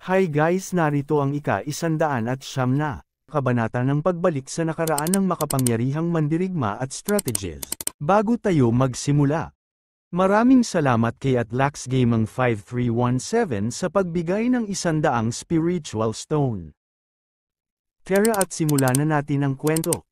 Hi guys, narito ang ika-109 na kabanata ng pagbalik sa nakaraan ng makapangyarihang mandirigma at strategies. Bago tayo magsimula, maraming salamat kay Atlax Gaming 5317 sa pagbigay ng 100 spiritual stone. Tara at simulan na natin ang kwento.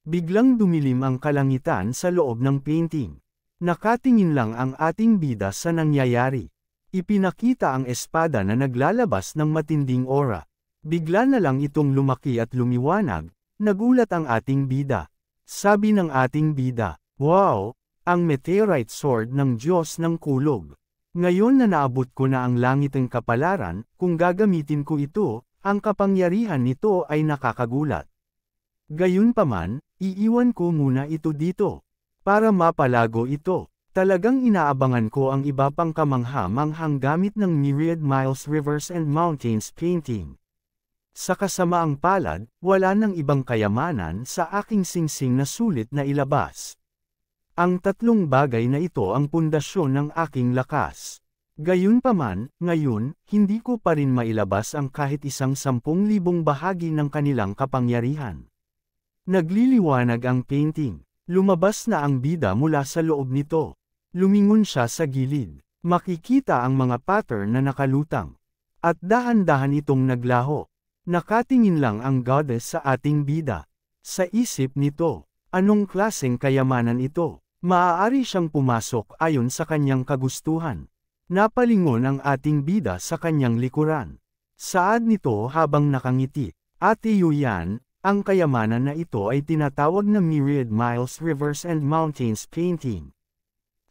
Biglang dumilim ang kalangitan sa loob ng painting. Nakatingin lang ang ating bida sa nangyayari. Ipinakita ang espada na naglalabas ng matinding aura. Bigla na lang itong lumaki at lumiwanag, nagulat ang ating bida. Sabi ng ating bida, "Wow, ang meteorite sword ng Diyos ng Kulog. Ngayon na naabot ko na ang langit ng kapalaran, kung gagamitin ko ito, ang kapangyarihan nito ay nakakagulat. Gayunpaman, iiwan ko muna ito dito. Para mapalago ito. Talagang inaabangan ko ang iba pang kamangha-manghang gamit ng Myriad Miles Rivers and Mountains painting. Sa kasamaang palad, wala nang ibang kayamanan sa aking singsing na sulit na ilabas. Ang tatlong bagay na ito ang pundasyon ng aking lakas. Gayunpaman, ngayon, hindi ko pa rin mailabas ang kahit isang 10,000 bahagi ng kanilang kapangyarihan." Nagliliwanag ang painting. Lumabas na ang bida mula sa loob nito. Lumingon siya sa gilid. Makikita ang mga pattern na nakalutang. At dahan-dahan itong naglaho. Nakatingin lang ang goddess sa ating bida. Sa isip nito, anong klaseng kayamanan ito? Maaari siyang pumasok ayon sa kanyang kagustuhan. Napalingon ang ating bida sa kanyang likuran. Saad nito habang nakangiti. "Ate Yuyan, ang kayamanan na ito ay tinatawag na Myriad Miles Rivers and Mountains painting.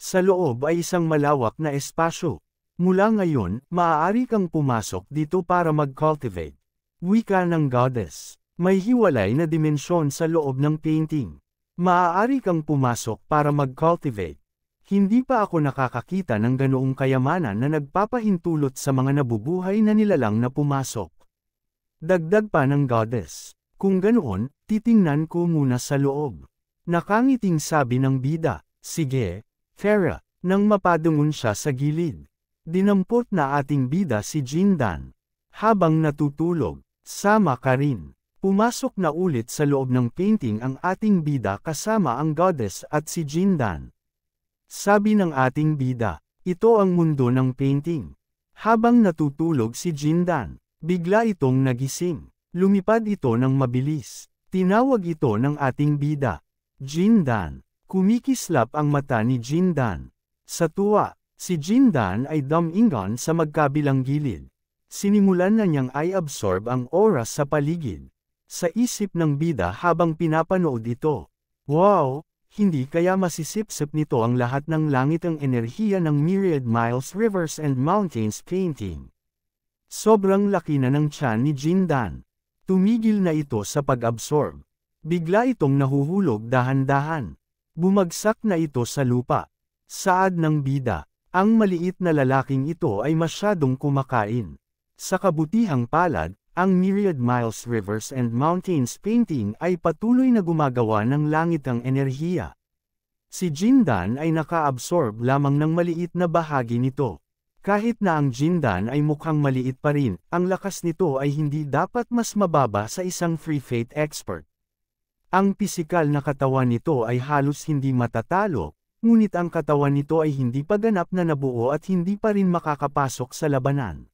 Sa loob ay isang malawak na espasyo. Mula ngayon, maaari kang pumasok dito para mag-cultivate." Wika ng goddess. May hiwalay na dimensyon sa loob ng painting. Maaari kang pumasok para mag-cultivate. Hindi pa ako nakakakita ng ganoong kayamanan na nagpapahintulot sa mga nabubuhay na nilalang na pumasok. Dagdag pa ng goddess. "Kung ganoon, titingnan ko muna sa loob." Nakangiting sabi ng bida. "Sige, Farah." Nang mapadungon siya sa gilid. Dinampot na ating bida si Jindan. Habang natutulog, "Sama ka rin." Pumasok na ulit sa loob ng painting ang ating bida kasama ang goddess at si Jindan. Sabi ng ating bida, "Ito ang mundo ng painting." Habang natutulog si Jindan, bigla itong nagising. Lumipad ito ng mabilis. Tinawag ito ng ating bida. "Jindan." Kumikislap ang mata ni Jindan. Sa tuwa, si Jindan ay dumingon sa magkabilang gilid. Sinimulan na niyang i-absorb ang aura sa paligid. Sa isip ng bida habang pinapanood ito, "Wow, hindi kaya masisipsip nito ang lahat ng langit ang enerhiya ng Myriad Miles Rivers and Mountains painting." Sobrang laki na ng tiyan ni Jindan. Tumigil na ito sa pag-absorb. Bigla itong nahuhulog dahan-dahan. Bumagsak na ito sa lupa. Saad ng bida, ang maliit na lalaking ito ay masyadong kumakain. Sa kabutihang palad, ang Myriad Miles Rivers and Mountains painting ay patuloy na gumagawa ng langit ang enerhiya. Si Jindan ay naka-absorb lamang ng maliit na bahagi nito. Kahit na ang Jindan ay mukhang maliit pa rin, ang lakas nito ay hindi dapat mas mababa sa isang free faith expert. Ang pisikal na katawan nito ay halos hindi matatalo, ngunit ang katawan nito ay hindi pa ganap na nabuo at hindi pa rin makakapasok sa labanan.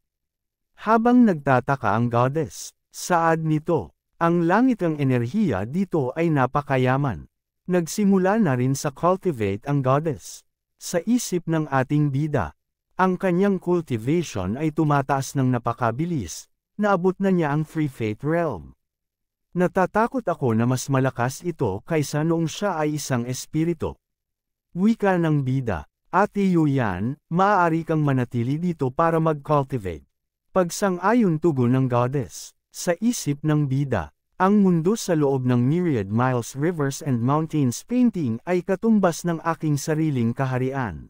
Habang nagtataka ang goddess, saad nito, ang langit ang enerhiya dito ay napakayaman. Nagsimula na rin sa cultivate ang goddess. Sa isip ng ating bida, ang kanyang cultivation ay tumataas ng napakabilis, naabot na niya ang free faith realm. "Natatakot ako na mas malakas ito kaysa noong siya ay isang espiritu." Wika ng bida, "Ate Yuyan, maaari kang manatili dito para mag-cultivate." Pagsang-ayon tugon ng goddess. Sa isip ng bida, ang mundo sa loob ng Myriad Miles Rivers and Mountains painting ay katumbas ng aking sariling kaharian.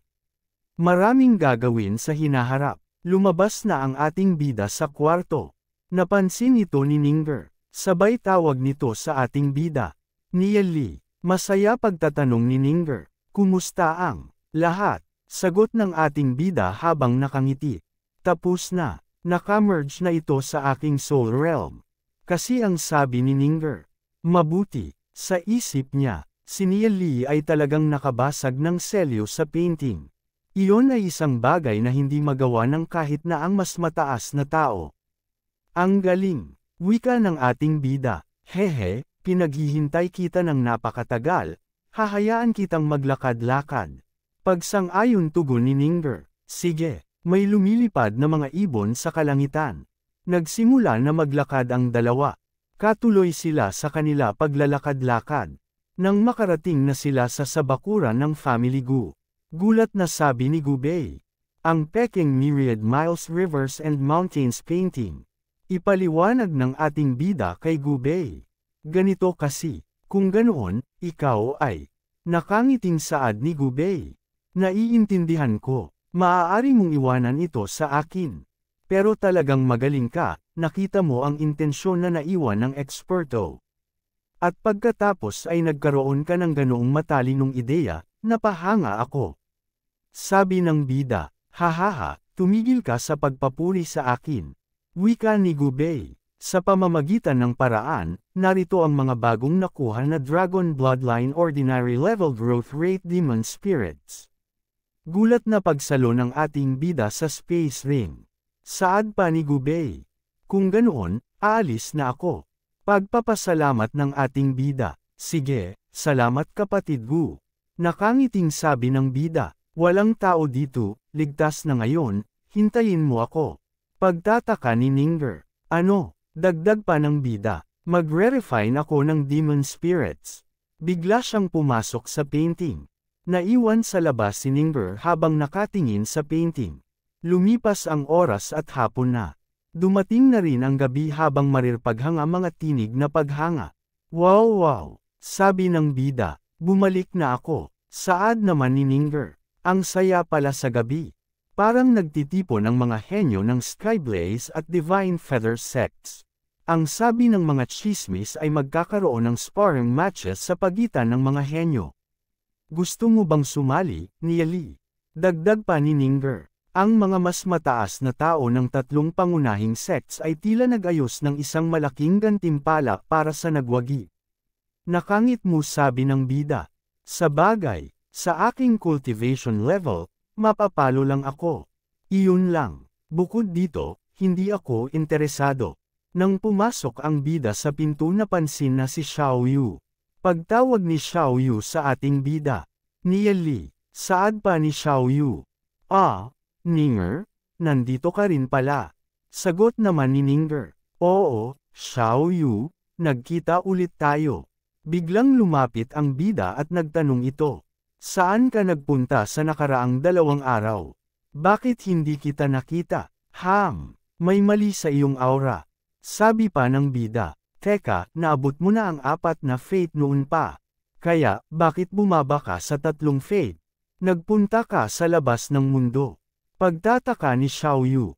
Maraming gagawin sa hinaharap. Lumabas na ang ating bida sa kwarto. Napansin ito ni Ninger. Sabay tawag nito sa ating bida. "Nieli." Masaya pagtatanong ni Ninger. "Kumusta ang lahat?" Sagot ng ating bida habang nakangiti. "Tapos na." Nakamerge na ito sa aking soul realm. Kasi ang sabi ni Ninger, mabuti, sa isip niya, si Nia Lee ay talagang nakabasag ng selyo sa painting. Iyon ay isang bagay na hindi magawa ng kahit na ang mas mataas na tao. Ang galing, wika ng ating bida, hehe, pinaghihintay kita ng napakatagal, hahayaan kitang maglakad-lakad. Pagsang-ayon tugon ni Ninger, sige, may lumilipad na mga ibon sa kalangitan. Nagsimula na maglakad ang dalawa. Katuloy sila sa kanila paglalakad-lakad. Nang makarating na sila sa sabakuran ng Family Gu, gulat na sabi ni Gubei, ang Peking Myriad Miles Rivers and Mountains Painting. Ipaliwanag ng ating bida kay Gubei. Ganito kasi, kung ganoon, ikaw ay. Nakangiting saad ni Gubei. Naiintindihan ko, maaari mong iwanan ito sa akin. Pero talagang magaling ka, nakita mo ang intensyon na naiwan ng eksperto. At pagkatapos ay nagkaroon ka ng ganoong matalinong ideya, napahanga ako. Sabi ng bida, hahaha, tumigil ka sa pagpapuri sa akin. Wika ni Gubei, sa pamamagitan ng paraan, narito ang mga bagong nakuha na Dragon Bloodline Ordinary Level Growth Rate Demon Spirits. Gulat na pagsalo ng ating bida sa Space Ring. Saad pa ni Gubei, kung ganoon, aalis na ako. Pagpapasalamat ng ating bida, sige, salamat kapatid Gu. Nakangiting sabi ng bida, walang tao dito, ligtas na ngayon, hintayin mo ako. Pagtataka ni Ninger, ano, dagdag pa ng bida, magre-refine ako ng demon spirits. Bigla siyang pumasok sa painting. Naiwan sa labas si Ninger habang nakatingin sa painting. Lumipas ang oras at hapon na. Dumating na rin ang gabi habang marirpaghanga mga tinig na paghanga. Wow wow, sabi ng bida, bumalik na ako. Saad naman ni Ninger, ang saya pala sa gabi. Parang nagtitipon ng mga henyo ng Skyblaze at Divine Feather sects. Ang sabi ng mga chismis ay magkakaroon ng sparring matches sa pagitan ng mga henyo. Gusto mo bang sumali, Nia Lee? Dagdag pa ni Ninger. Ang mga mas mataas na tao ng tatlong pangunahing sects ay tila nag-ayos ng isang malaking gantimpala para sa nagwagi. Nakangit mo sabi ng bida. Sa bagay, sa aking cultivation level, mapapalo lang ako. Iyon lang. Bukod dito, hindi ako interesado. Nang pumasok ang bida sa pinto napansin na si Xiao Yu. Pagtawag ni Xiao Yu sa ating bida. Nia Lee, saad pa ni Xiao Yu. Ninger, nandito ka rin pala. Sagot naman ni Ninger. Oo, Xiao Yu, nagkita ulit tayo. Biglang lumapit ang bida at nagtanong ito. Saan ka nagpunta sa nakaraang 2 araw? Bakit hindi kita nakita? May mali sa iyong aura. Sabi pa ng bida. Teka, naabot mo na ang 4 na fate noon pa. Kaya, bakit bumaba ka sa 3 fate? Nagpunta ka sa labas ng mundo. Pagtataka ni Xiao Yu.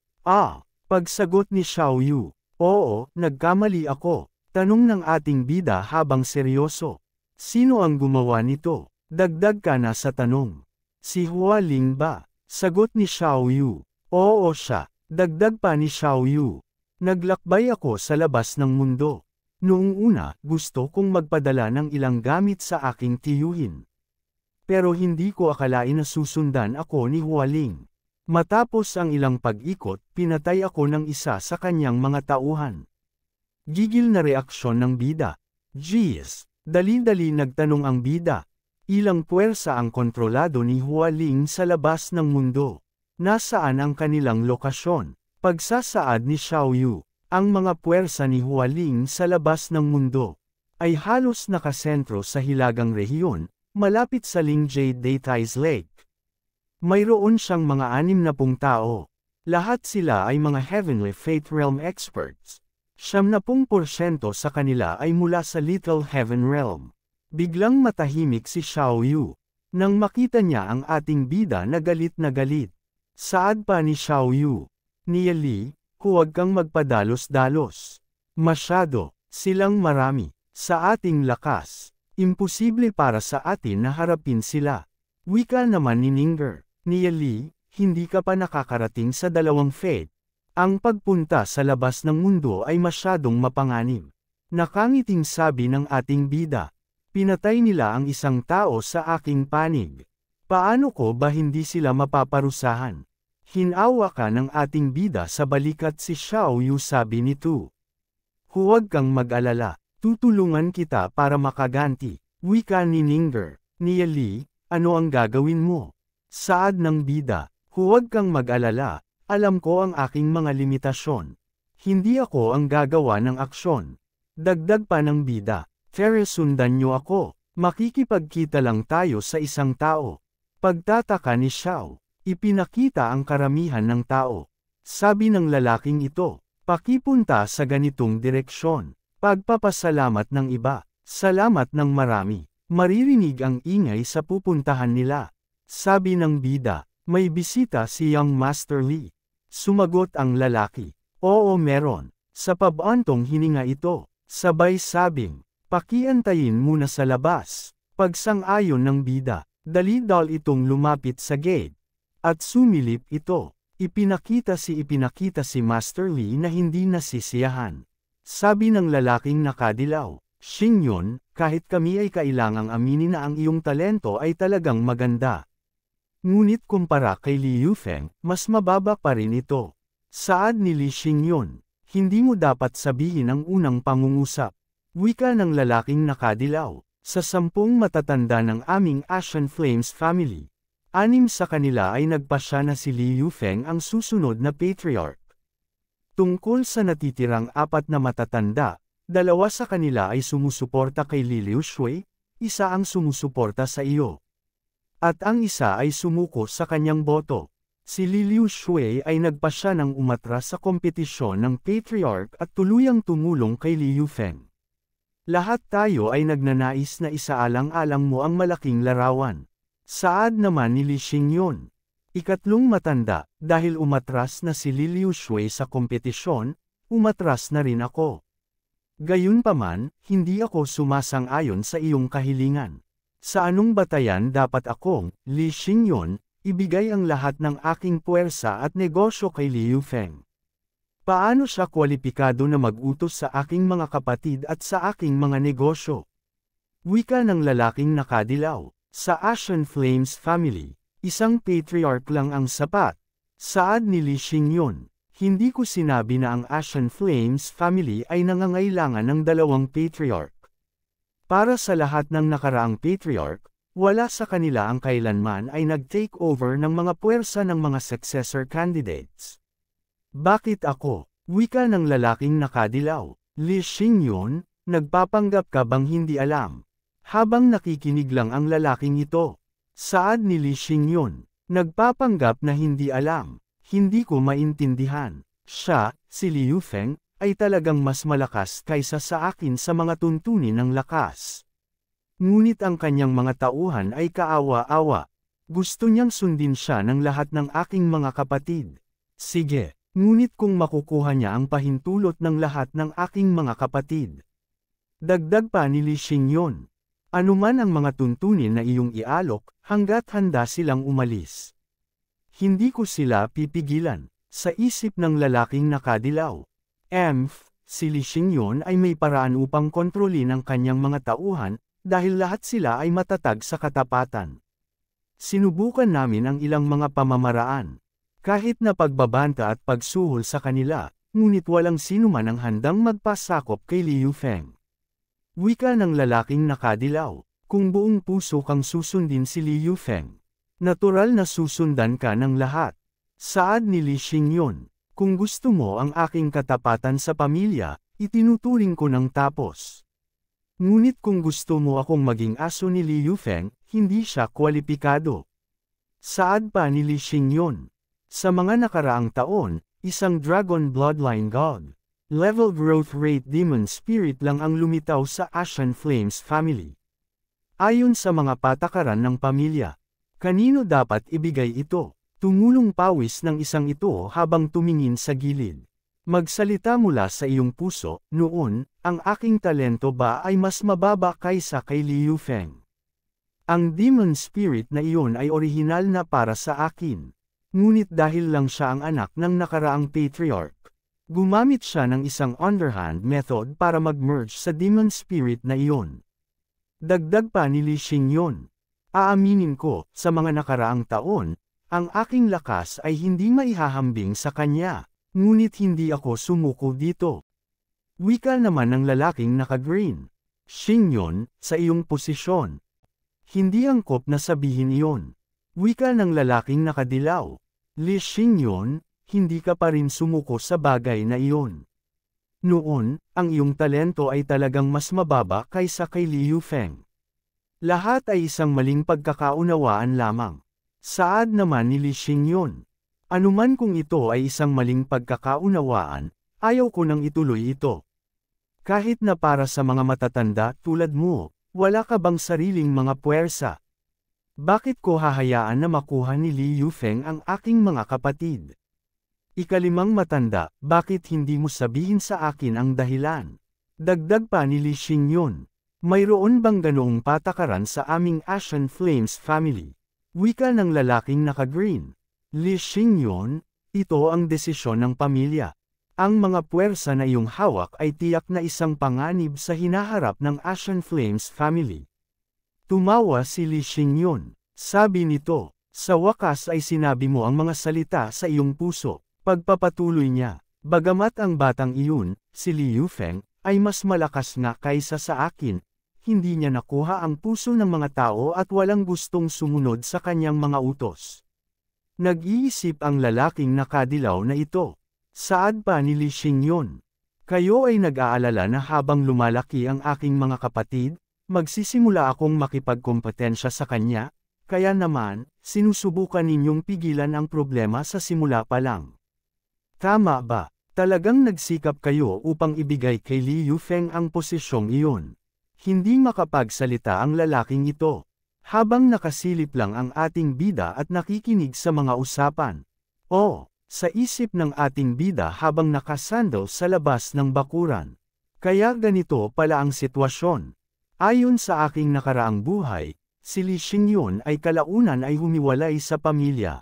Pagsagot ni Xiao Yu. Oo, nagkamali ako. Tanong ng ating bida habang seryoso. Sino ang gumawa nito? Dagdag ka na sa tanong. Si Hualing ba? Sagot ni Xiao Yu. Oo siya. Dagdag pa ni Xiao Yu. Naglakbay ako sa labas ng mundo. Noong una, gusto kong magpadala ng ilang gamit sa aking tiyuhin. Pero hindi ko akalain na susundan ako ni Hualing. Matapos ang ilang pag-ikot, pinatay ako ng isa sa kanyang mga tauhan. Gigil na reaksyon ng bida. Jeez, dali-dali nagtanong ang bida. Ilang puwersa ang kontrolado ni Hualing sa labas ng mundo. Nasaan ang kanilang lokasyon? Pagsasaad ni Xiao Yu, ang mga puwersa ni Hualing sa labas ng mundo ay halos nakasentro sa hilagang rehiyon, malapit sa Lingjie Deities Lake. Mayroon siyang mga 60 tao. Lahat sila ay mga Heavenly Fate Realm experts. 70% sa kanila ay mula sa Little Heaven Realm. Biglang matahimik si Xiao Yu. Nang makita niya ang ating bida na galit na galit. Saad pa ni Xiao Yu. Nia Lee, huwag kang magpadalos-dalos. Masyado, silang marami. Sa ating lakas, imposible para sa atin na harapin sila. Wika naman ni Ninger. Nia Lee, hindi ka pa nakakarating sa 2 fate. Ang pagpunta sa labas ng mundo ay masyadong mapanganib. Nakangiting sabi ng ating bida. Pinatay nila ang isang tao sa aking panig. Paano ko ba hindi sila mapaparusahan? Hinawa ka ng ating bida sa balikat si Xiao Yu, sabi ni Tu. Huwag kang mag-alala, tutulungan kita para makaganti. Wika ni Ninger. Ni Li, ano ang gagawin mo? Saad ng bida, huwag kang mag-alala, alam ko ang aking mga limitasyon. Hindi ako ang gagawa ng aksyon. Dagdag pa ng bida, Ferre, sundan niyo ako, makikipagkita lang tayo sa isang tao. Pagtataka ni Xiao, ipinakita ang karamihan ng tao. Sabi ng lalaking ito, pakipunta sa ganitong direksyon. Pagpapasalamat ng iba, salamat ng marami. Maririnig ang ingay sa pupuntahan nila. Sabi ng bida, may bisita si Young Master Li. Sumagot ang lalaki, oo meron. Sa pabantong hininga ito, sabay sabing, pakiantayin muna sa labas. Pagsang-ayon ng bida, dalidal itong lumapit sa gate. At sumilip ito. Ipinakita si Master Li na hindi nasisiyahan. Sabi ng lalaking nakadilaw, Xingyun, kahit kami ay kailangang aminin na ang iyong talento ay talagang maganda. Ngunit kumpara kay Li Yufeng, mas mababa pa rin ito. Saad ni Li Xingyun, hindi mo dapat sabihin ang unang pangungusap. Wika ng lalaking nakadilaw, sa 10 matatanda ng aming Ashen Flames family. 6 sa kanila ay nagpasya na si Li Yufeng ang susunod na patriarch. Tungkol sa natitirang 4 na matatanda, 2 sa kanila ay sumusuporta kay Li Liushui, 1 ang sumusuporta sa iyo. At ang isa ay sumuko sa kanyang boto. Si Li Liushui ay nagpasya ng umatras sa kompetisyon ng patriarch at tuluyang tumulong kay Li Yufeng. Lahat tayo ay nagnanais na isaalang-alang mo ang malaking larawan. Saad naman ni Li Xingyun. 3 matanda, dahil umatras na si Li Liushui sa kompetisyon, umatras na rin ako. Gayunpaman, hindi ako sumasang-ayon sa iyong kahilingan. Sa anong batayan dapat akong, Li Xingyun, ibigay ang lahat ng aking puwersa at negosyo kay Li Yufeng? Paano siya kwalipikado na mag-utos sa aking mga kapatid at sa aking mga negosyo? Wika ng lalaking nakadilaw, sa Ashen Flames family, isang patriarch lang ang sapat. Saad ni Li Xingyun, hindi ko sinabi na ang Ashen Flames family ay nangangailangan ng 2 patriarch. Para sa lahat ng nakaraang patriarch, wala sa kanila ang kailanman ay nag-take over ng mga puwersa ng mga successor candidates. Bakit ako? Wika ng lalaking nakadilaw. Li Xingyun, nagpapanggap ka bang hindi alam? Habang nakikinig lang ang lalaking ito. Saad ni Li Xingyun, nagpapanggap na hindi alam. Hindi ko maintindihan. Siya, si Li Yufeng, ay talagang mas malakas kaysa sa akin sa mga tuntunin ng lakas. Ngunit ang kanyang mga tauhan ay kaawa-awa. Gusto niyang sundin siya ng lahat ng aking mga kapatid. Sige, ngunit kung makukuha niya ang pahintulot ng lahat ng aking mga kapatid. Dagdag pa ni Li Xingyun, anuman ang mga tuntunin na iyong ialok, hanggat handa silang umalis. Hindi ko sila pipigilan, sa isip ng lalaking nakadilaw. Si Li Xingyun ay may paraan upang kontrolin ang kanyang mga tauhan, dahil lahat sila ay matatag sa katapatan. Sinubukan namin ang ilang mga pamamaraan. Kahit na pagbabanta at pagsuhol sa kanila, ngunit walang sinuman ang handang magpasakop kay Li Yufeng. Wika ng lalaking nakadilaw, kung buong puso kang susundin si Li Yufeng, natural na susundan ka ng lahat. Saad ni Li Xingyun, kung gusto mo ang aking katapatan sa pamilya, itinuturing ko ng tapos. Ngunit kung gusto mo akong maging aso ni Li Yufeng, hindi siya kwalipikado. Saad pa ni Li Xingyun, sa mga nakaraang taon, isang Dragon Bloodline God, level growth rate demon spirit lang ang lumitaw sa Ashen Flames family. Ayon sa mga patakaran ng pamilya, kanino dapat ibigay ito? Tumulong pawis ng isang ito habang tumingin sa gilid. Magsalita mula sa iyong puso, noon, ang aking talento ba ay mas mababa kaysa kay Li Yufeng? Ang demon spirit na iyon ay orihinal na para sa akin. Ngunit dahil lang siya ang anak ng nakaraang patriarch, gumamit siya ng isang underhand method para mag-merge sa demon spirit na iyon. Dagdag pa ni Li Xingyon, aaminin ko, sa mga nakaraang taon, ang aking lakas ay hindi maihahambing sa kanya, ngunit hindi ako sumuko dito. Wika naman ng lalaking naka-green. Xingyon, sa iyong posisyon. Hindi angkop na sabihin iyon. Wika ng lalaking nakadilaw. Li Xingyon, hindi ka pa rin sumuko sa bagay na iyon. Noon, ang iyong talento ay talagang mas mababa kaysa kay Liu Feng. Lahat ay isang maling pagkakaunawaan lamang. Saad naman ni Li Xingyon. Anuman kung ito ay isang maling pagkakaunawaan, ayaw ko nang ituloy ito. Kahit na para sa mga matatanda tulad mo, wala ka bang sariling mga puwersa? Bakit ko hahayaan na makuha ni Liu Feng ang aking mga kapatid? Ikalimang matanda, bakit hindi mo sabihin sa akin ang dahilan? Dagdag pa ni Li Xingyon. Mayroon bang ganoong patakaran sa aming Ashen Flames family? Wika ng lalaking naka-green. Li Xingyon, ito ang desisyon ng pamilya. Ang mga puwersa na iyong hawak ay tiyak na isang panganib sa hinaharap ng Ashen Flames family. Tumawa si Li Xingyon. Sabi nito, sa wakas ay sinabi mo ang mga salita sa iyong puso. Pagpapatuloy niya, bagamat ang batang iyon, si Liu Feng, ay mas malakas nga kaysa sa akin, hindi niya nakuha ang puso ng mga tao at walang gustong sumunod sa kanyang mga utos. Nag-iisip ang lalaking nakadilaw na ito. Saad pa ni Li Xingyon. Kayo ay nag-aalala na habang lumalaki ang aking mga kapatid, magsisimula akong makipagkompetensya sa kanya, kaya naman, sinusubukan ninyong pigilan ang problema sa simula pa lang. Tama ba? Talagang nagsikap kayo upang ibigay kay Liu Feng ang posisyong iyon. Hindi makapagsalita ang lalaking ito. Habang nakasilip lang ang ating bida at nakikinig sa mga usapan. Sa isip ng ating bida habang nakasandal sa labas ng bakuran. Kaya ganito pala ang sitwasyon. Ayon sa aking nakaraang buhay, si Li Xingyon ay kalaunan ay humiwalay sa pamilya.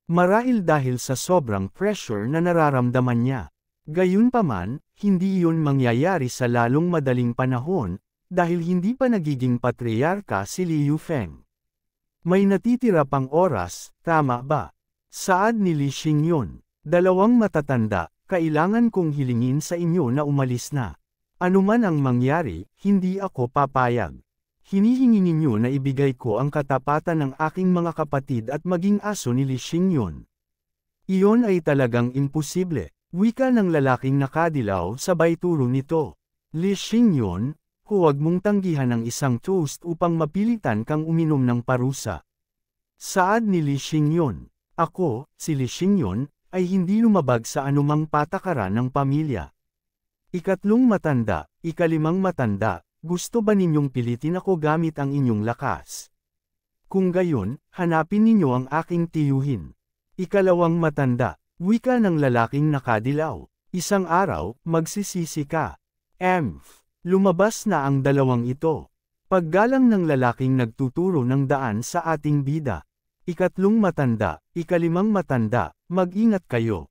Marahil dahil sa sobrang pressure na nararamdaman niya. Gayunpaman, hindi iyon mangyayari sa lalong madaling panahon, dahil hindi pa nagiging patriarka si Liu Feng. May natitira pang oras, tama ba? Saad ni Li Xingyon, dalawang matatanda, kailangan kong hilingin sa inyo na umalis na. Anuman ang mangyari, hindi ako papayag. Hinihingi ninyo na ibigay ko ang katapatan ng aking mga kapatid at maging aso ni Li Xingyon. Iyon ay talagang imposible, wika ng lalaking nakadilaw sabay turo nito. Li Xingyon, huwag mong tanggihan ang isang toast upang mapilitan kang uminom ng parusa. Saad ni Li Xingyon. Ako, si Li Xingyon, ay hindi lumabag sa anumang patakaran ng pamilya. Ikatlong matanda, ikalimang matanda, gusto ba ninyong pilitin ako gamit ang inyong lakas? Kung gayon, hanapin ninyo ang aking tiyuhin. Ikalawang matanda, wika ng lalaking nakadilaw. Isang araw, magsisisi ka. Lumabas na ang dalawang ito. Paggalang ng lalaking nagtuturo ng daan sa ating bida. Ikatlong matanda, ikalimang matanda, mag-ingat kayo.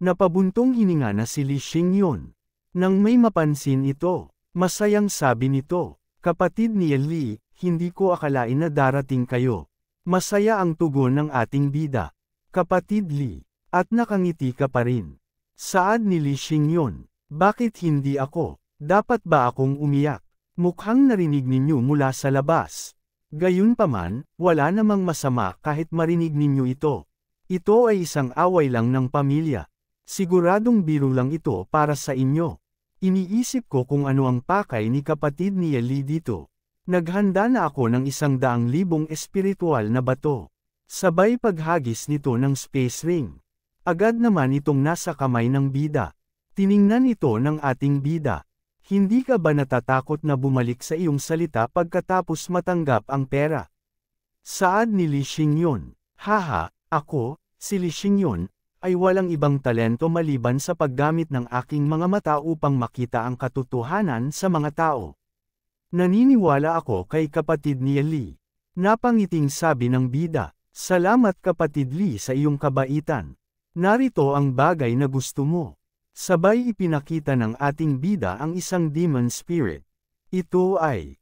Napabuntong hininga na si Li Xingyon. Nang may mapansin ito, masayang sabi nito, kapatid ni Li, hindi ko akalain na darating kayo. Masaya ang tugon ng ating bida. Kapatid Li, at nakangiti ka pa rin. Saad ni Li Xingyon, bakit hindi ako? Dapat ba akong umiyak? Mukhang narinig ninyo mula sa labas. Gayunpaman, wala namang masama kahit marinig ninyo ito. Ito ay isang away lang ng pamilya. Siguradong biro lang ito para sa inyo. Iniisip ko kung ano ang pakay ni kapatid ni Li dito. Naghanda na ako ng 100,000 espiritual na bato. Sabay paghagis nito ng space ring. Agad naman itong nasa kamay ng bida. Tiningnan ito ng ating bida. Hindi ka ba natatakot na bumalik sa iyong salita pagkatapos matanggap ang pera? Saad ni Li Xingyon, haha, ako, si Li Xingyon, ay walang ibang talento maliban sa paggamit ng aking mga mata upang makita ang katotohanan sa mga tao. Naniniwala ako kay kapatid ni Li. Napangiting sabi ng bida, Salamat kapatid Lee sa iyong kabaitan. Narito ang bagay na gusto mo. Sabay ipinakita ng ating bida ang isang demon spirit. Ito ay,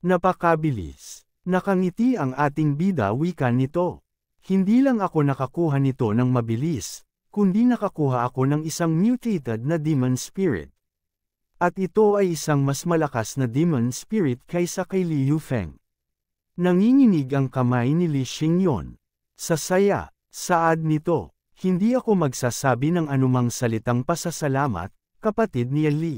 napakabilis. Nakangiti ang ating bida wika nito. Hindi lang ako nakakuha nito ng mabilis, kundi nakakuha ako ng isang mutated na demon spirit. At ito ay isang mas malakas na demon spirit kaysa kay Li Yufeng. Nanginginig ang kamay ni Li Xingyon. Sa saya, saad nito, hindi ako magsasabi ng anumang salitang pasasalamat, kapatid ni Li.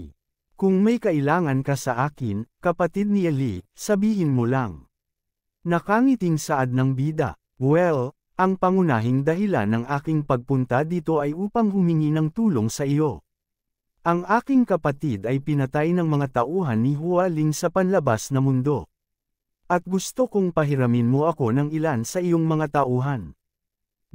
Kung may kailangan ka sa akin, kapatid ni Li, sabihin mo lang. Nakangiting saad ng bida. Well, ang pangunahing dahilan ng aking pagpunta dito ay upang humingi ng tulong sa iyo. Ang aking kapatid ay pinatay ng mga tauhan ni Hua Ling sa panlabas na mundo. At gusto kong pahiramin mo ako ng ilan sa iyong mga tauhan.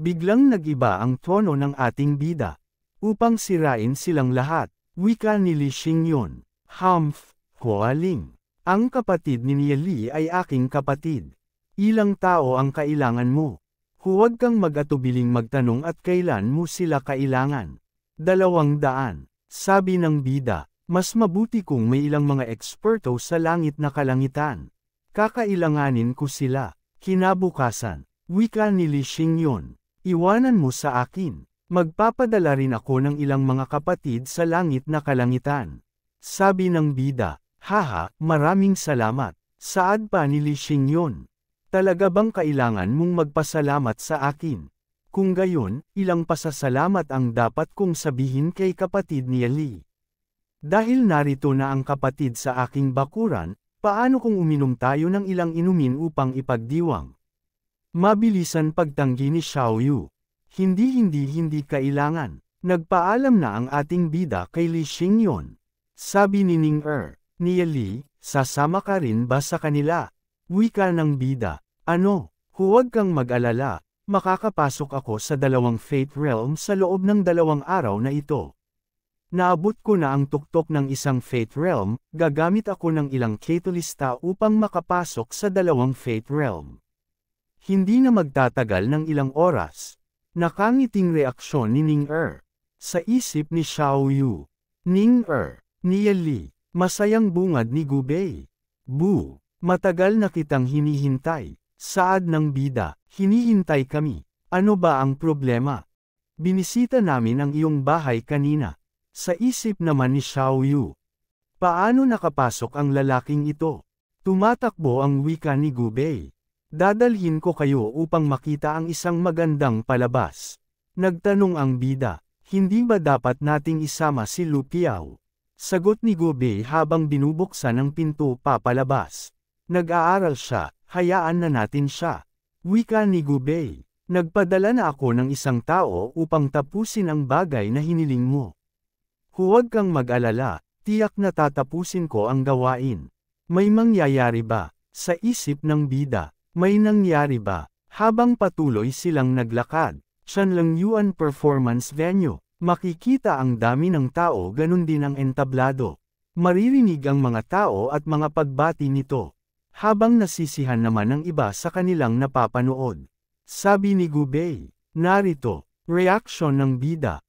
Biglang nag-iba ang tono ng ating bida. Upang sirain silang lahat, wika ni Li Xingyon. Humph, Hua Ling. Ang kapatid ni Li ay aking kapatid. Ilang tao ang kailangan mo. Huwag kang mag-atubiling magtanong at kailan mo sila kailangan. 200, sabi ng bida. Mas mabuti kung may ilang mga eksperto sa langit na kalangitan. Kakailanganin ko sila. Kinabukasan, wika ni Li Xingyon. Iwanan mo sa akin. Magpapadala rin ako ng ilang mga kapatid sa langit na kalangitan. Sabi ng bida. Haha, maraming salamat. Saad pa ni Li Xingyon. Talaga bang kailangan mong magpasalamat sa akin? Kung gayon, ilang pasasalamat ang dapat kong sabihin kay kapatid ni Li. Dahil narito na ang kapatid sa aking bakuran, paano kung uminom tayo ng ilang inumin upang ipagdiwang? Mabilisan pagtanggi ni Xiaoyu. Hindi kailangan. Nagpaalam na ang ating bida kay Li Xingyon. Sabi ni Ning ni Li, sasama ka rin ba sa kanila? Wika ng bida. Huwag kang mag-alala, makakapasok ako sa 2 Fate Realm sa loob ng 2 araw na ito. Naabot ko na ang tuktok ng isang Fate Realm, gagamit ako ng ilang Catalysta upang makapasok sa 2 Fate Realm. Hindi na magtatagal ng ilang oras. Nakangiting reaksyon ni Ning sa isip ni Xiaoyu. Ning ni Li, masayang bungad ni Gubei. Bu, matagal na kitang hinihintay. Saad ng bida, hinihintay kami. Ano ba ang problema? Binisita namin ang iyong bahay kanina. Sa isip naman ni Xiaoyu. Paano nakapasok ang lalaking ito? Tumatakbo ang wika ni Gubei. Dadalhin ko kayo upang makita ang isang magandang palabas. Nagtanong ang bida, hindi ba dapat nating isama si Lu Piao? Sagot ni Gubei habang binubuksan ang pinto papalabas. Nag-aaral siya, hayaan na natin siya. Wika ni Gubei, nagpadala na ako ng isang tao upang tapusin ang bagay na hiniling mo. Huwag kang mag-alala, tiyak na tatapusin ko ang gawain. May mangyayari ba? Sa isip ng bida, may nangyari ba? Habang patuloy silang naglakad, Shanlangyuan Performance Venue, makikita ang dami ng tao ganun din ang entablado. Maririnig ang mga tao at mga pagbati nito. Habang nasisihan naman ng iba sa kanilang napapanood. Sabi ni Gubei, narito, reaksyon ng bida.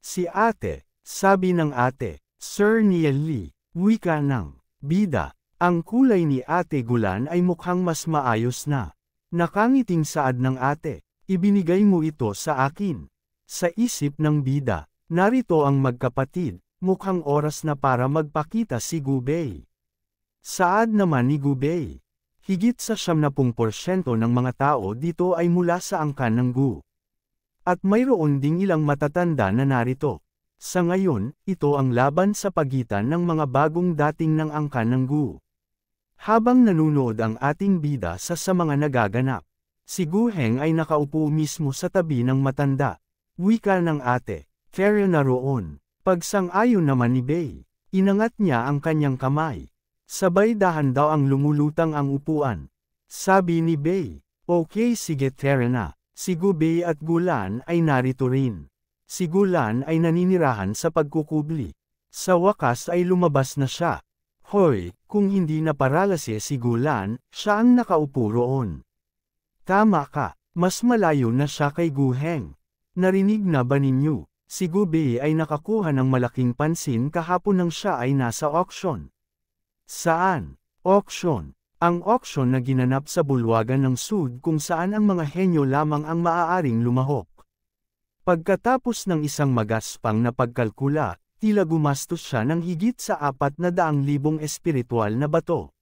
Si ate. Sabi ng ate, Sir Li, wika ng bida. Ang kulay ni Ate Gulan ay mukhang mas maayos na. Nakangiting saad ng ate, ibinigay mo ito sa akin. Sa isip ng bida, narito ang magkapatid, mukhang oras na para magpakita si Gubei. Saad naman ni Gubei, higit sa 70% ng mga tao dito ay mula sa angkan ng Gu. At mayroon ding ilang matatanda na narito. Sa ngayon, ito ang laban sa pagitan ng mga bagong dating ng angkan ng Gu. Habang nanunood ang ating bida sa mga nagaganap, si Gu Heng ay nakaupo mismo sa tabi ng matanda. Wika ng ate, Kaya naroon. Pagsang-ayon naman ni Bei, inangat niya ang kanyang kamay. Sabay dahan daw ang lumulutang ang upuan. Sabi ni Bei, okay sige Kaya na, si Gubei at Gulan ay narito rin. Si Gulan ay naninirahan sa pagkukubli. Sa wakas ay lumabas na siya. Hoy, kung hindi na paralase si Gulan, siya ang nakaupo roon. Tama ka, mas malayo na siya kay Gu Heng. Narinig na ba ninyo? Si Gu Bei ay nakakuha ng malaking pansin kahapon nang siya ay nasa auction. Saan? Auction. Ang auction na ginanap sa bulwagan ng Sud kung saan ang mga henyo lamang ang maaaring lumahok. Pagkatapos ng isang magaspang na pagkalkula, tila gumastos siya ng higit sa 400,000 espiritual na bato.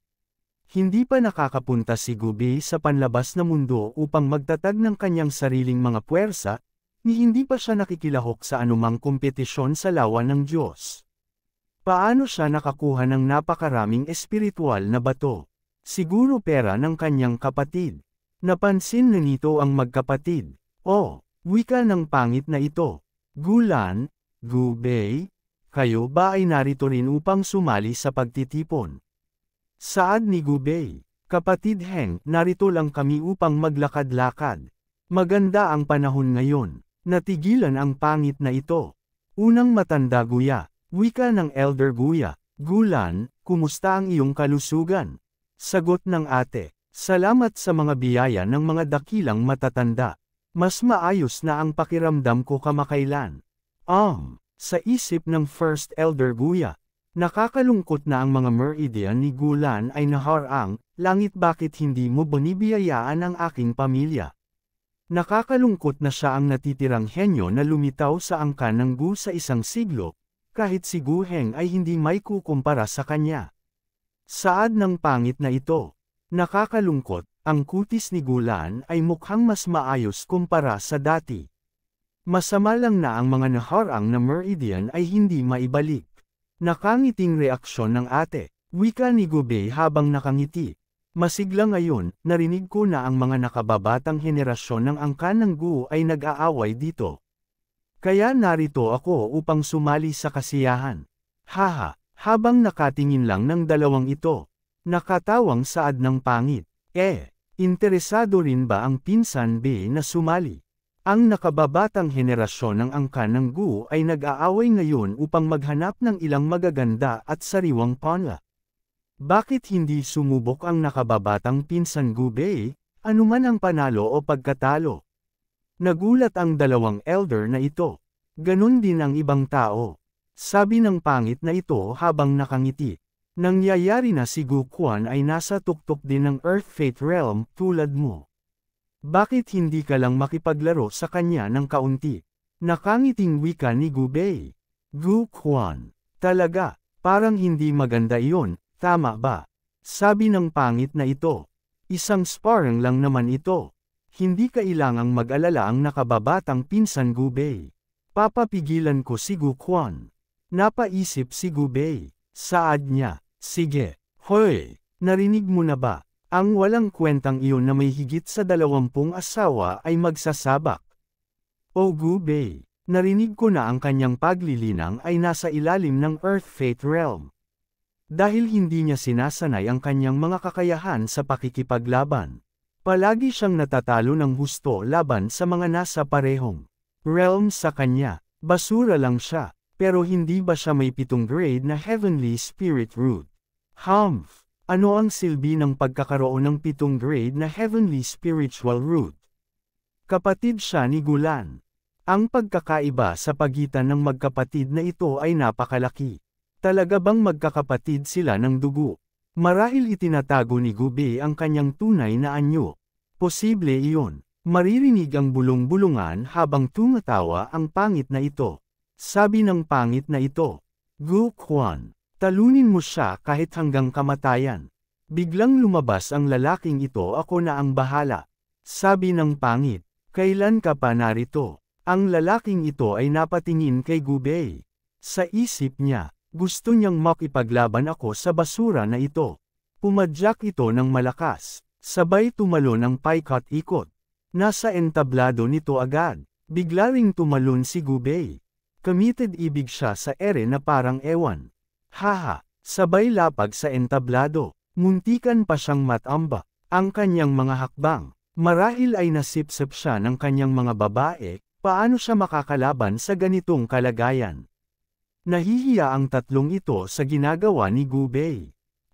Hindi pa nakakapunta si Gu Bei sa panlabas na mundo upang magtatag ng kanyang sariling mga puwersa, ni hindi pa siya nakikilahok sa anumang kompetisyon sa lawan ng Diyos. Paano siya nakakuha ng napakaraming espiritual na bato? Siguro pera ng kanyang kapatid. Napansin na nito ang magkapatid. Oh, wika ng pangit na ito. Gulan, Gu Bei, kayo ba ay narito rin upang sumali sa pagtitipon? Saad ni Gu Bei, kapatid Heng, narito lang kami upang maglakad-lakad. Maganda ang panahon ngayon. Natigilan ang pangit na ito. Unang matanda Guya, wika ng elder Guya. Gulan, kumusta ang iyong kalusugan? Sagot ng ate, salamat sa mga biyaya ng mga dakilang matatanda. Mas maayos na ang pakiramdam ko kamakailan. Sa isip ng first elder Guya, nakakalungkot na ang mga meridian ni Gulan ay naharang, langit bakit hindi mo binibiyayaan ang aking pamilya? Nakakalungkot na siya ang natitirang henyo na lumitaw sa angkan ng Gu sa isang siglo, kahit si Gu Heng ay hindi may kukumpara sa kanya. Saad ng pangit na ito. Nakakalungkot, ang kutis ni Gulan ay mukhang mas maayos kumpara sa dati. Masama lang na ang mga naharang na meridian ay hindi maibalik. Nakangiting reaksyon ng ate, wika ni Gu Bei habang nakangiti. Masigla ngayon, narinig ko na ang mga nakababatang henerasyon ng angkan ng Gu ay nag-aaway dito. Kaya narito ako upang sumali sa kasiyahan. Haha, habang nakatingin lang ng dalawang ito. Nakatawang saad ng pangit. Interesado rin ba ang pinsan Bei na sumali? Ang nakababatang henerasyon ng angkan ng Gu ay nag-aaway ngayon upang maghanap ng ilang magaganda at sariwang pangla. Bakit hindi sumubok ang nakababatang pinsan Gu Bei, anuman ang panalo o pagkatalo? Nagulat ang dalawang elder na ito. Ganon din ang ibang tao. Sabi ng pangit na ito habang nakangiti. Nangyayari na si Gu Quan ay nasa tuktok din ng Earth Fate Realm tulad mo. Bakit hindi ka lang makipaglaro sa kanya ng kaunti? Nakangiting wika ni Gu Bei. Gu Quan. Talaga, parang hindi maganda iyon. Tama ba? Sabi ng pangit na ito. Isang sparring lang naman ito. Hindi kailangang mag-alala ang nakababatang pinsan Gu Bei. Papapigilan ko si Gu Quan. Napaisip si Gu Bei. Saad niya, sige. Hoy, narinig mo na ba? Ang walang kwentang iyon na may higit sa 20 asawa ay magsasabak. O Gu Bei, narinig ko na ang kanyang paglilinang ay nasa ilalim ng Earth Fate Realm. Dahil hindi niya sinasanay ang kanyang mga kakayahan sa pakikipaglaban. Palagi siyang natatalo ng husto laban sa mga nasa parehong realm sa kanya. Basura lang siya, pero hindi ba siya may 7 grade na Heavenly Spirit Root? Ano ang silbi ng pagkakaroon ng 7 grade na Heavenly Spiritual Root? Kapatid siya ni Gulan. Ang pagkakaiba sa pagitan ng magkapatid na ito ay napakalaki. Talaga bang magkakapatid sila ng dugo? Marahil itinatago ni Gu Bei ang kanyang tunay na anyo. Posible iyon. Maririnig ang bulong-bulungan habang tumatawa ang pangit na ito. Sabi ng pangit na ito, Gu Quan, talunin mo siya kahit hanggang kamatayan. Biglang lumabas ang lalaking ito, ako na ang bahala. Sabi ng pangit, kailan ka pa narito? Ang lalaking ito ay napatingin kay Gu Bei. Sa isip niya, gusto niyang makipaglaban ako sa basura na ito. Pumadyak ito ng malakas. Sabay tumalon ang paikot-ikot. Nasa entablado nito agad. Bigla ring tumalon si Gu Bei. Committed ibig siya sa ere na parang ewan. Haha, sabay lapag sa entablado. Muntikan pa siyang matamba. Ang kanyang mga hakbang. Marahil ay nasipsip siya ng kanyang mga babae. Paano siya makakalaban sa ganitong kalagayan? Nahihiya ang tatlong ito sa ginagawa ni Gu Bei.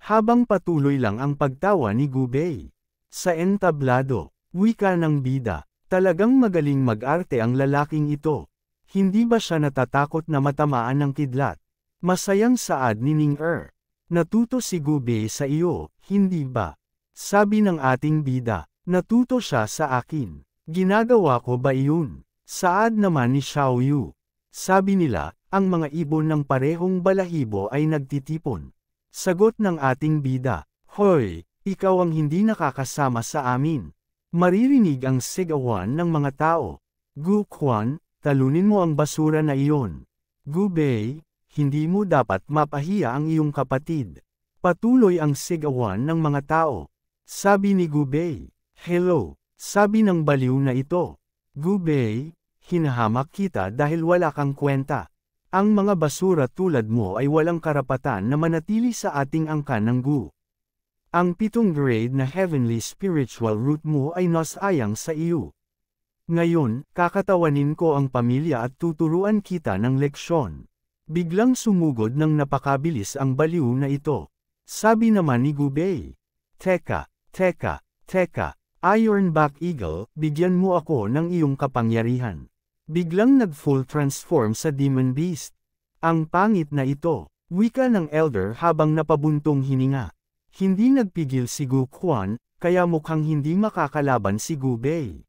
Habang patuloy lang ang pagtawa ni Gu Bei. Sa entablado, Wika ng bida. Talagang magaling mag-arte ang lalaking ito. Hindi ba siya natatakot na matamaan ng kidlat? Masayang saad ni Ning-er. Natuto si Gubei sa iyo, hindi ba? Sabi ng ating bida. Natuto siya sa akin. Ginagawa ko ba iyon? Saad naman ni Xiaoyu. Sabi nila, ang mga ibon ng parehong balahibo ay nagtitipon. Sagot ng ating bida. Hoy, ikaw ang hindi nakakasama sa amin. Maririnig ang sigawan ng mga tao. Gu Quan, talunin mo ang basura na iyon. Gubei, hindi mo dapat mapahiya ang iyong kapatid. Patuloy ang sigawan ng mga tao. Sabi ni Gubei. Hello, sabi ng baliw na ito. Gubei, hinahamak kita dahil wala kang kwenta. Ang mga basura tulad mo ay walang karapatan na manatili sa ating angkan ng Gu. Ang 7th grade na heavenly spiritual root mo ay nasayang sa iyo. Ngayon, kakatawanin ko ang pamilya at tuturuan kita ng leksyon. Biglang sumugod ng napakabilis ang baliw na ito. Sabi naman ni Gubei. Teka, Ironback Eagle, bigyan mo ako ng iyong kapangyarihan. Biglang nag-full transform sa Demon Beast. Ang pangit na ito, wika ng Elder habang napabuntong hininga. Hindi nagpigil si Gu Quan, kaya mukhang hindi makakalaban si Gubei.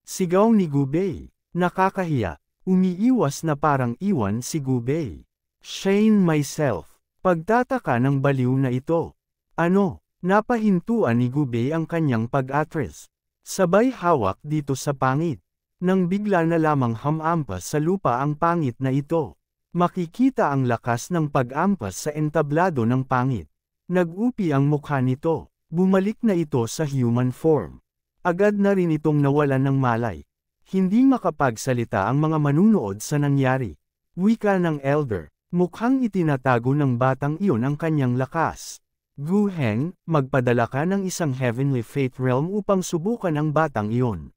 Sigaw ni Gubei. Nakakahiya. Umiiwas na parang iwan si Gubei. Shame myself. Pagtataka ng baliw na ito. Ano? Napahintuan ni Gubei ang kanyang pag-atres. Sabay hawak dito sa pangit. Nang bigla na lamang hamampas sa lupa ang pangit na ito. Makikita ang lakas ng pag-ampas sa entablado ng pangit. Nag-upi ang mukha nito. Bumalik na ito sa human form. Agad na rin itong nawalan ng malay. Hindi makapagsalita ang mga manunood sa nangyari. Wika ng Elder. Mukhang itinatago ng batang iyon ang kanyang lakas. Gu Heng, magpadala ka ng isang Heavenly Fate Realm upang subukan ang batang iyon.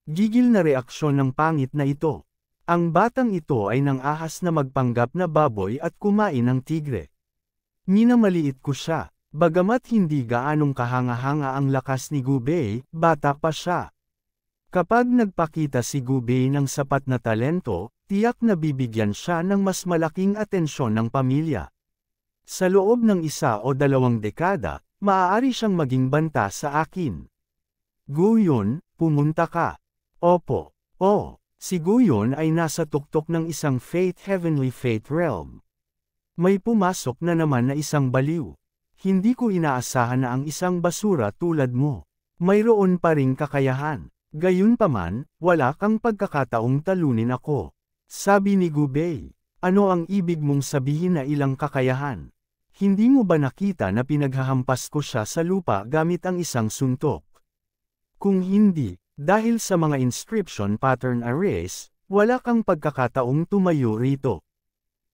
Gigil na reaksyon ng pangit na ito. Ang batang ito ay nang ahas na magpanggap na baboy at kumain ng tigre. Minamaliit ko siya, bagamat hindi gaanong kahanga-hanga ang lakas ni Gubei, bata pa siya. Kapag nagpakita si Gubei ng sapat na talento, tiyak na bibigyan siya ng mas malaking atensyon ng pamilya. Sa loob ng 1 o 2 dekada, maaari siyang maging banta sa akin. Guyon, pumunta ka. Opo. Si Guyon ay nasa tuktok ng isang Heavenly Fate Realm. May pumasok na naman na isang baliw. Hindi ko inaasahan na ang isang basura tulad mo. Mayroon pa ring kakayahan. Gayunpaman, wala kang pagkakataong talunin ako. Sabi ni Gubei. Ano ang ibig mong sabihin na ilang kakayahan? Hindi mo ba nakita na pinaghahampas ko siya sa lupa gamit ang isang suntok? Kung hindi, dahil sa mga inscription pattern arrays, wala kang pagkakataong tumayo rito.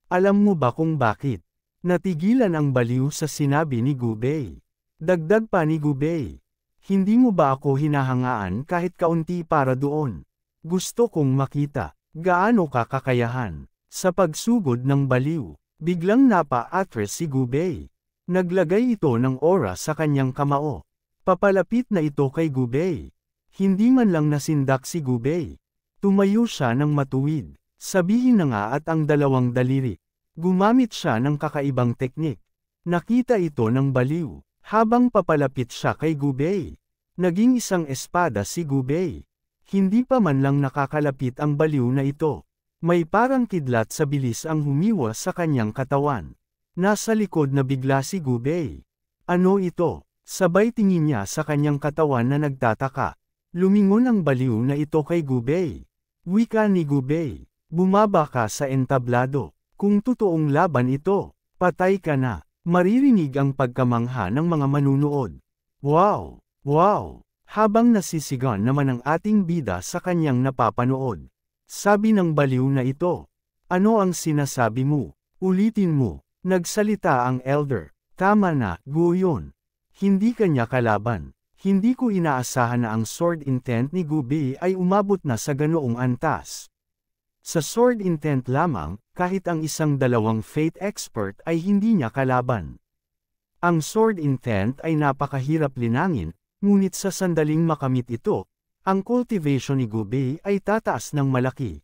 Alam mo ba kung bakit? Natigilan ang baliw sa sinabi ni Gubei. Dagdag pa ni Gubei. Hindi mo ba ako hinahangaan kahit kaunti para doon? Gusto kong makita, gaano ka kakayahan. Sa pagsugod ng baliw, biglang napa-atres si Gubei. Naglagay ito ng aura sa kanyang kamao. Papalapit na ito kay Gubei. Hindi man lang nasindak si Gubei. Tumayo siya ng matuwid. Sabihin na nga at ang 2 daliri. Gumamit siya ng kakaibang teknik. Nakita ito ng baliw. Habang papalapit siya kay Gubei. Naging isang espada si Gubei. Hindi pa man lang nakakalapit ang baliw na ito. May parang kidlat sa bilis ang humiwa sa kanyang katawan. Nasa likod na bigla si Gubei. Ano ito? Sabay tingin niya sa kanyang katawan na nagtataka. Lumingon ang baliw na ito kay Gubei. Wika ni Gubei. Bumaba ka sa entablado. Kung totoong laban ito, patay ka na. Maririnig ang pagkamangha ng mga manunood. Wow! Habang nasisigan naman ang ating bida sa kanyang napapanood. Sabi ng baliw na ito. Ano ang sinasabi mo? Ulitin mo. Nagsalita ang Elder. Tama na, Guyon. Hindi kanya kalaban. Hindi ko inaasahan na ang sword intent ni Gubei ay umabot na sa ganoong antas. Sa sword intent lamang, kahit ang isang 2 fate expert ay hindi niya kalaban. Ang sword intent ay napakahirap linangin, Ngunit sa sandaling makamit ito, ang cultivation ni Gubei ay tataas ng malaki.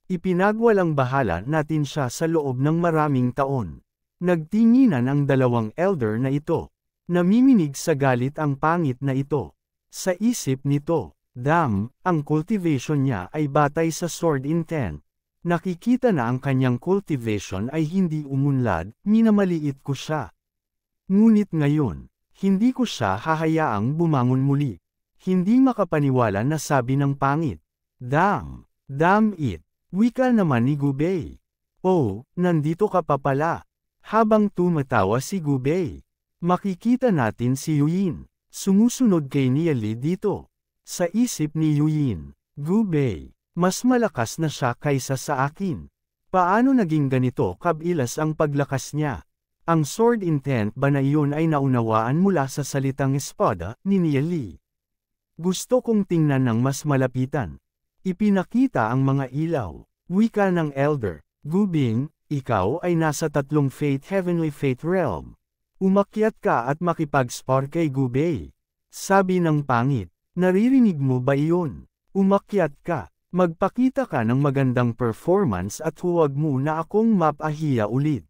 Ipinagwalang bahala natin siya sa loob ng maraming taon. Nagtinginan ang dalawang elder na ito. Namiminig sa galit ang pangit na ito. Sa isip nito, ang cultivation niya ay batay sa sword intent. Nakikita na ang kanyang cultivation ay hindi umunlad, minamaliit ko siya. Ngunit ngayon, hindi ko siya hahayaang bumangon muli. Hindi makapaniwala na sabi ng pangit. Damn it. Wika naman ni Gubei. Oh, nandito ka pa pala. Habang tumatawa si Gubei, makikita natin si Yuyin. Sumusunod kay Niali dito. Sa isip ni Yuyin, Gubei, mas malakas na siya kaysa sa akin. Paano naging ganito kabilas ang paglakas niya? Ang sword intent ba na iyon ay naunawaan mula sa salitang espada ni Niali? Gusto kong tingnan ng mas malapitan. Ipinakita ang mga ilaw. Wika ng elder. Gubing, ikaw ay nasa tatlong heavenly fate realm. Umakyat ka at makipag-spar kay Gubei. Sabi ng pangit, naririnig mo ba iyon? Umakyat ka, magpakita ka ng magandang performance at huwag mo na akong mapahiya ulit.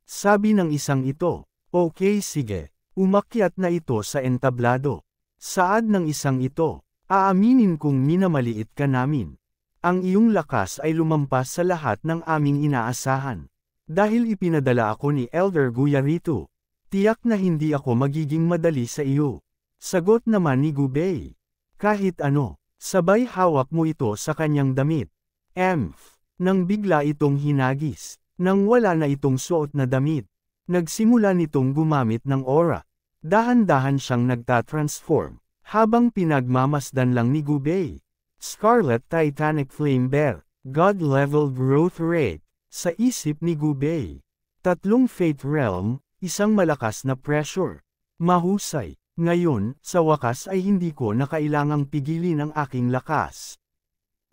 Sabi ng isang ito, okay sige, umakyat na ito sa entablado. Saad ng isang ito, aaminin kong minamaliit ka namin. Ang iyong lakas ay lumampas sa lahat ng aming inaasahan. Dahil ipinadala ako ni Elder Guyarito, tiyak na hindi ako magiging madali sa iyo. Sagot naman ni Gubei. Kahit ano, sabay hawak mo ito sa kanyang damit. Nang bigla itong hinagis, nang wala na itong suot na damit, nagsimula nitong gumamit ng aura. Dahan-dahan siyang nagtatransform, habang pinagmamasdan lang ni Gubei. Scarlet Titanic Flame Bear, God-level growth rate, sa isip ni Gubei. Tatlong fate realm, isang malakas na pressure. Mahusay. Ngayon, sa wakas ay hindi ko na kailangang pigilin ang aking lakas.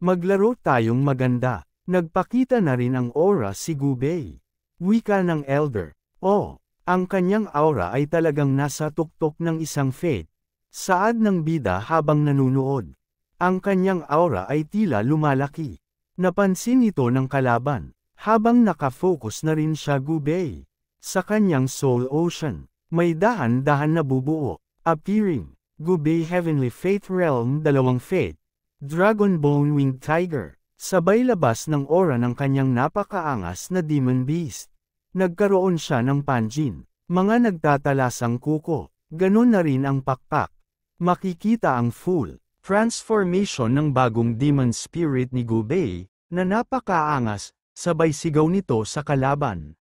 Maglaro tayong maganda. Nagpakita na rin ang aura si Gubei. Wika ng elder. Oh, ang kanyang aura ay talagang nasa tuktok ng isang fate. Saad ng bida habang nanunood. Ang kanyang aura ay tila lumalaki. Napansin ito ng kalaban, habang nakafocus na rin siya Gubei. Sa kanyang soul ocean, may dahan-dahan na bubuo, appearing, Gubei Heavenly Fate Realm 2 Fate, Dragon Bone Winged Tiger, sabay labas ng aura ng kanyang napakaangas na Demon Beast. Nagkaroon siya ng panjin, mga nagtatalasang kuko, ganun na rin ang pakpak. Makikita ang full transformation ng bagong demon spirit ni Gubei, na napakaangas, sabay sigaw nito sa kalaban.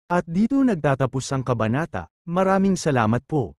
At dito nagtatapos ang kabanata. Maraming salamat po.